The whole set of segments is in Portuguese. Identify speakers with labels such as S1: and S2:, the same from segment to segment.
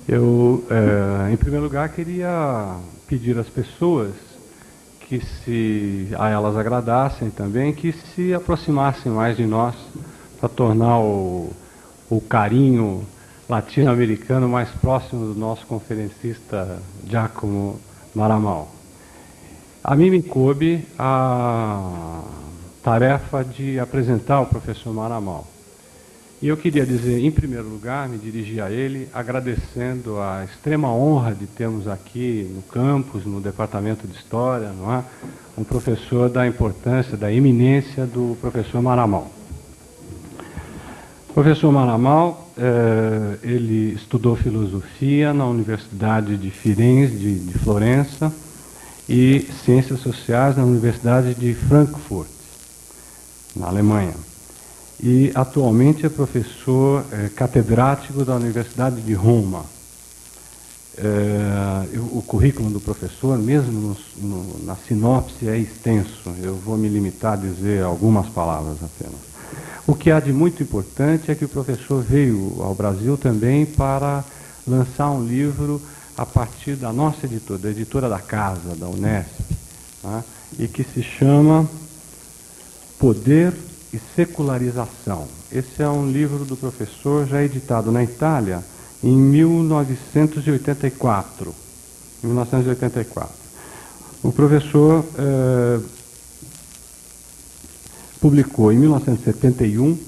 S1: Em primeiro lugar, queria pedir às pessoas que, se a elas agradassem também, que se aproximassem mais de nós para tornar o carinho latino-americano mais próximo do nosso conferencista Giacomo Maramal. A mim me coube a tarefa de apresentar o professor Maramal. E eu queria dizer, em primeiro lugar, me dirigir a ele, agradecendo a extrema honra de termos aqui no campus, no Departamento de História, não é? Um professor da importância, da eminência do professor Maramal. O professor Maramal, ele estudou filosofia na Universidade de Firenze, de Florença, e ciências sociais na Universidade de Frankfurt, na Alemanha. E atualmente é professor catedrático da Universidade de Roma. O currículo do professor, mesmo na sinopse, é extenso. Eu vou me limitar a dizer algumas palavras apenas. O que há de muito importante é que o professor veio ao Brasil também para lançar um livro a partir da nossa editora, da editora da casa, da Unesp, tá? E que se chama Poder e Secularização. Esse é um livro do professor já editado na Itália em 1984. O professor publicou em 1971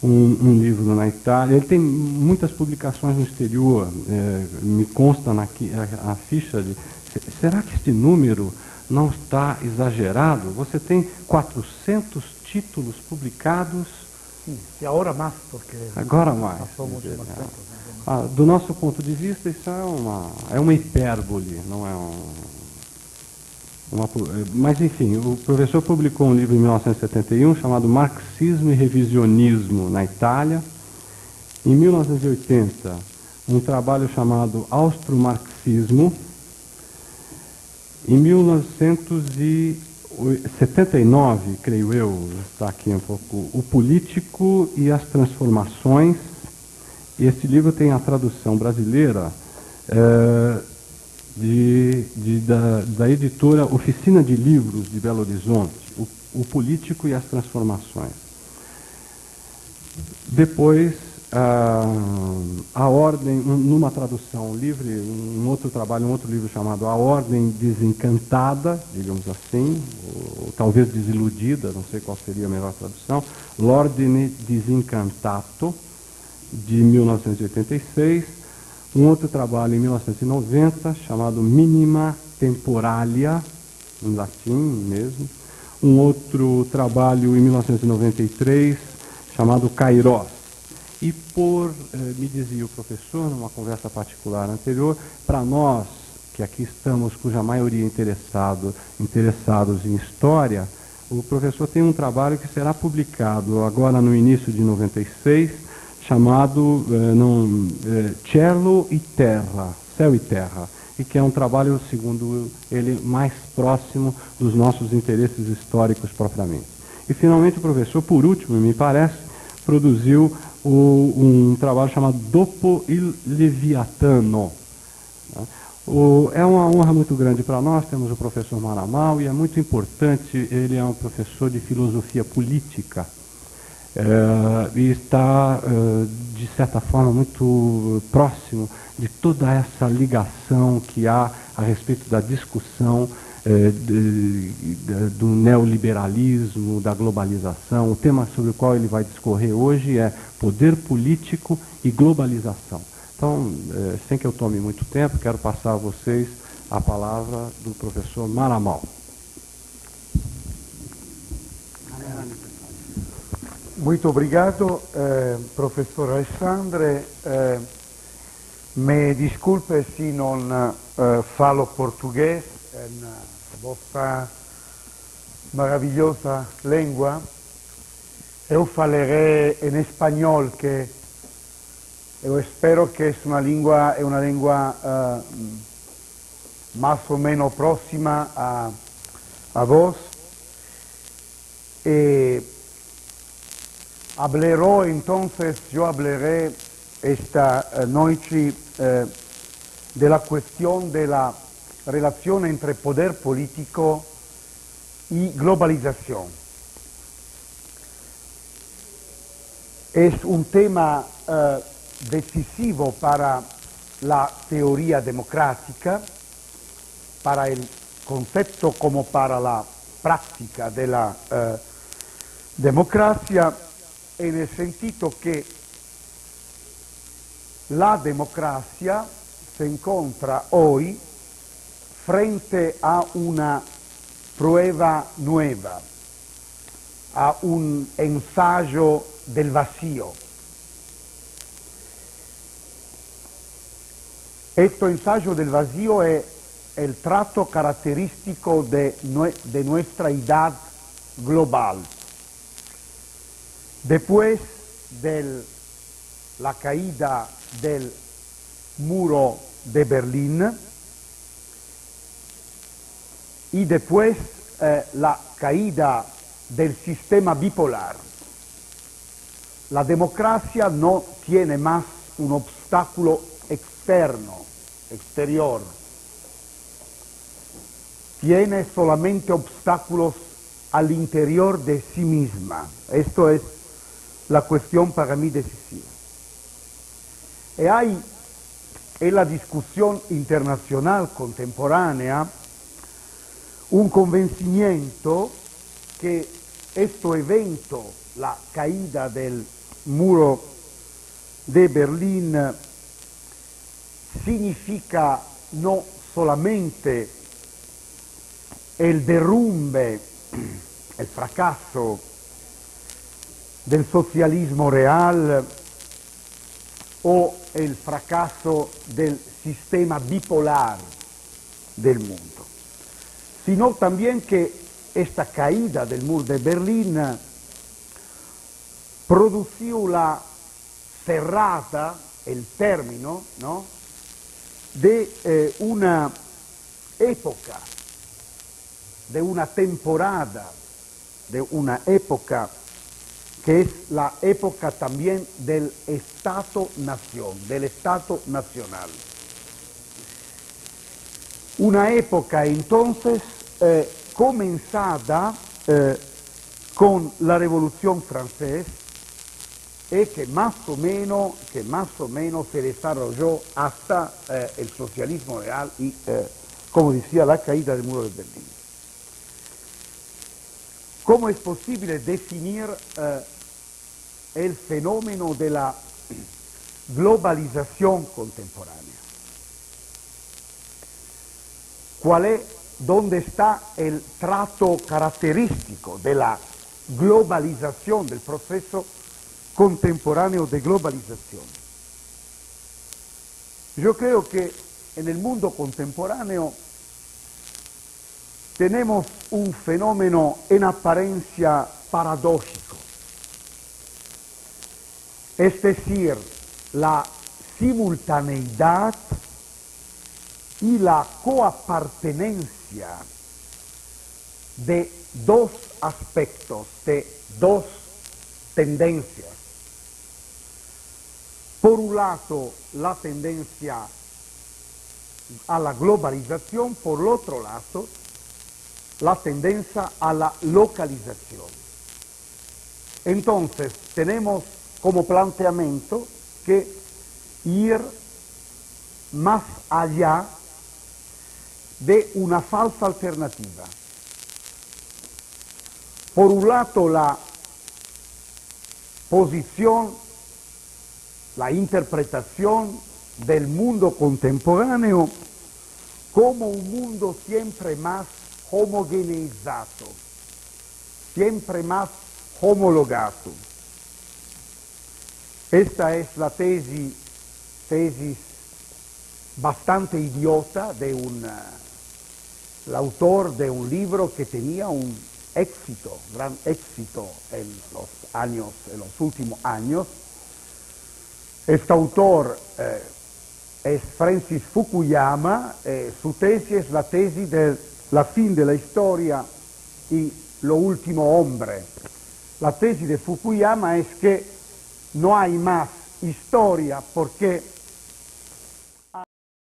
S1: um livro na Itália. Ele tem muitas publicações no exterior. Me consta a ficha de... Será que este número não está exagerado? Você tem 400 títulos publicados.
S2: Sim, e agora mais, porque
S1: agora mais. Do nosso ponto de vista, isso é uma hipérbole, não é mas, enfim, o professor publicou um livro em 1971 chamado Marxismo e Revisionismo na Itália. Em 1980, um trabalho chamado Austromarxismo. Em 1979, creio eu, está aqui um pouco, O Político e as Transformações. E esse livro tem a tradução brasileira da editora Oficina de Livros de Belo Horizonte, O Político e as Transformações. Depois, a Ordem, numa tradução livre, um outro livro chamado A Ordem Desencantada, digamos assim, ou talvez Desiludida, não sei qual seria a melhor tradução, L'Ordine Disincantato, de 1986, um outro trabalho em 1990, chamado Minima Temporalia, em latim mesmo, um outro trabalho em 1993, chamado Kairos. E me dizia o professor, numa conversa particular anterior, para nós, que aqui estamos, cuja maioria interessados em história, o professor tem um trabalho que será publicado agora no início de 96, chamado Cielo e Terra, Céu e Terra, e que é um trabalho, segundo ele, mais próximo dos nossos interesses históricos propriamente. E, finalmente, o professor, por último, me parece, produziu um trabalho chamado Dopo il Leviatano. É uma honra muito grande para nós, temos o professor Maramal, e é muito importante, ele é um professor de filosofia política, e está, de certa forma, muito próximo de toda essa ligação que há a respeito da discussão do neoliberalismo, da globalização. O tema sobre o qual ele vai discorrer hoje é poder político e globalização. Então, sem que eu tome muito tempo, quero passar a vocês a palavra do professor Maramal.
S2: Muito obrigado, professor Alexandre. Me desculpe se non falo português, na vostra maravilhosa língua. Eu falarei em espanhol, que eu espero que é uma língua mais ou menos próxima a vós. Yo hablaré esta noche de la cuestión de la relación entre poder político y globalización. Es un tema decisivo para la teoría democrática, para el concepto como para la práctica de la democracia, en el sentido que la democracia se encuentra hoy frente a una prueba nueva, a un ensayo del vacío. Este ensayo del vacío es el trato característico de nuestra edad global. Después de la caída del muro de Berlín y después la caída del sistema bipolar, la democracia no tiene más un obstáculo exterior, tiene solamente obstáculos al interior de sí misma. Esto es la cuestión para mí decisiva. Y hay en la discusión internacional contemporánea un convencimiento que este evento, la caída del muro de Berlín, significa no solamente el derrumbe, el fracaso del socialismo real o el fracaso del sistema bipolar del mundo, sino también que esta caída del muro de Berlín produjo la cerrada, el término, ¿no?, de una época, de una temporada, de una época que es la época también del Estado-nación, del Estado nacional. Una época entonces comenzada con la Revolución Francesa y que más o menos se desarrolló hasta el socialismo real y, como decía, la caída del muro de Berlín. ¿Cómo es posible definir el fenómeno de la globalización contemporánea? ¿Dónde está el trato característico de la globalización, del proceso contemporáneo de globalización? Yo creo que en el mundo contemporáneo tenemos un fenómeno en apariencia paradójico, es decir, la simultaneidad y la coapartenencia de dos aspectos, de dos tendencias. Por un lado, la tendencia a la globalización, por el otro lado, la tendencia a la localización. Entonces, tenemos como planteamiento que ir más allá de una falsa alternativa. Por un lado, la posición, la interpretación del mundo contemporáneo como un mundo siempre más homogeneizado, siempre más homologado. Esta es la tesis bastante idiota de el autor de un libro que tenía un gran éxito en los últimos años. Este autor es Francis Fukuyama. Su tesis es la tesis de la fin de la historia y lo último hombre. La tesis de Fukuyama es que no hay más historia porque